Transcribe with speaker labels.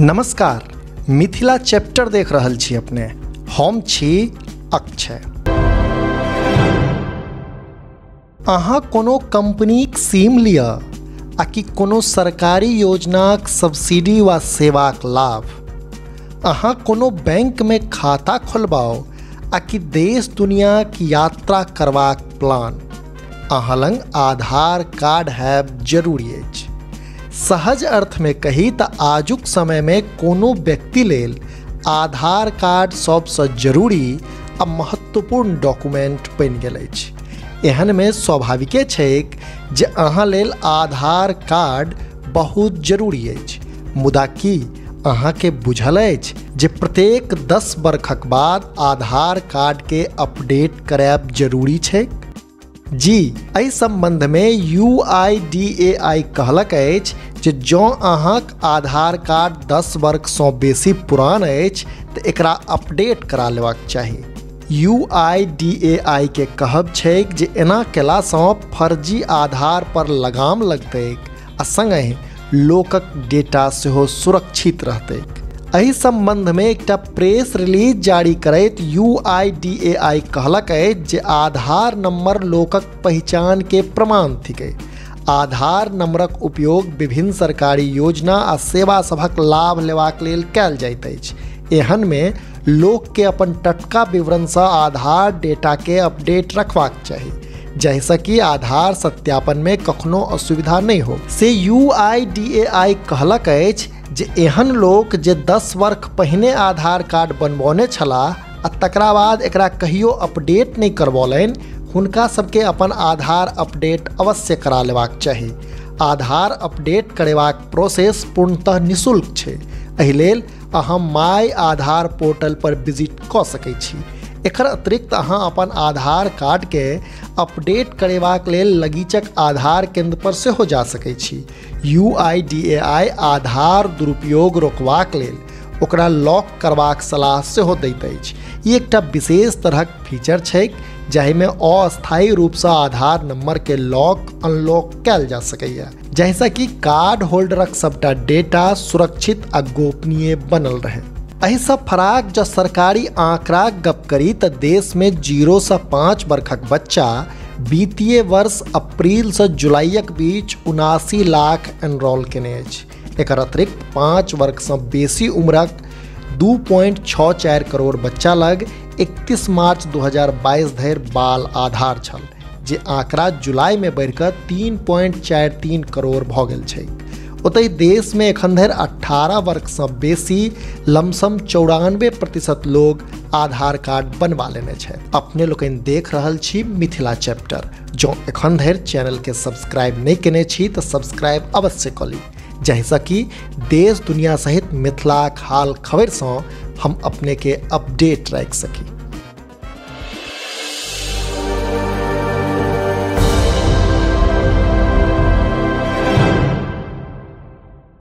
Speaker 1: नमस्कार, मिथिला चैप्टर देख रहल छी अपने। हम छी अक्षय। अहाँ कोनो कंपनीक सिम लिअ आ कि कोनो सरकारी योजनाक सब्सिडी वा सेवाक लाभ, अहाँ कोनो बैंक में खाता खोलबाओ आ कि देश दुनियाक यात्रा करबाक प्लान, अहाँ लंग आधार कार्ड हैब जरूरी अछि। सहज अर्थ में कही तऽ आजुक समय में कोनो व्यक्ति लेल आधार कार्ड सबसँ जरूरी आ महत्वपूर्ण डॉक्यूमेंट बनि गेल अछि। एहन में स्वाभाविके छैक जे अहाँ लेल आधार कार्ड बहुत जरूरी अछि। मुदा की अहाँके बुझल अछि जे प्रत्येक 10 बरखक बाद आधार कार्ड के अपडेट करायब जरूरी छैक? जी, एहि संबंध में UIDAI कहलक अछि जे जँ अहाँक आधार कार्ड 10 वर्षसँ बेसी पुरान अछि तऽ एकरा अपडेट करा लेबाक चाही। UIDAI के कहब छैक जे एना केलासँ फर्जी आधार पर लगाम लगतैक आ संगहि लोकक डेटा सेहो सुरक्षित रहतैक। एहि संबंध में एकटा प्रेस रिलीज जारी करैत UIDAI कहलक अछि जे आधार नंबर लोकक पहचान के प्रमाण थिकै। आधार नंबरक उपयोग विभिन्न सरकारी योजना आ सेवा सभक लाभ लेबाक लेल कयल जाइत अछि। एहन में लोक के अपन टटका विवरणसँ आधार डेटा के अपडेट रखबाक चाही, जाहिसँ कि आधार सत्यापन में कखनो असुविधा नहीं हो। से UIDAI कहलक अछि जे एहन लोक जे 10 वर्ष पहिने आधार कार्ड बनबौने छलाह आ तकरा बाद एकरा कहियो अपडेट नहीं करबौलनि, हुनका सबके अपन आधार अपडेट अवश्य करा लेबाक चाही। आधार अपडेट करेबाक प्रोसेस पूर्णतः निःशुल्क छै। एहि लेल अहाँ माय आधार पोर्टल पर विजिट कऽ सकै छी। एकर अतिरिक्त अहाँ अपन आधार कार्ड के अपडेट करेबाक लेल लगीचक आधार केंद्र पर सेहो जा सकै छी। UIDAI आधार दुरुपयोग रोकबाक लेल ओकरा लॉक करबाक सलाह सेहो दैत अछि। ई एकटा विशेष तरहक फीचर छैक जाहिमे अस्थायी रूपसँ आधार नंबर के लॉक अनलॉक कयल जा सकैए, जाहिसँ कि कार्ड होल्डरक सबटा डेटा सुरक्षित आ गोपनीय बनल रहे। एहिसँ फराक जँ सरकारी आंकड़ाक गप करी तऽ देश में 0 सँ 5 वर्षक बच्चा वित्तीय वर्ष अप्रैल सँ जुलाईक बीच 79 लाख एनरोल केने अछि। एकर अतिरिक्त 5 वर्षसँ बेसी उम्रक 2.64 करोड़ बच्चा लग 31 मार्च 2022 धरि बाल आधार छल, जे आंकड़ा जुलाई में बढ़िकऽ 3.43 करोड़ भऽ गेल छै। ओतहि देश में एखन धरि 18 वर्षसँ बेसी लमसम 94% लोग आधार कार्ड बनवा लेने छै। अपने लोकनि देख रहल छी मिथिला चैप्टर। जँ एखन धरि चैनल के सब्सक्राइब नहीं केने छी तऽ सब्सक्राइब अवश्य कऽ ली, जाहिसँ कि देश दुनिया सहित मिथिलाक हाल खबरसँ हम अपने के अपडेट राखि सकी।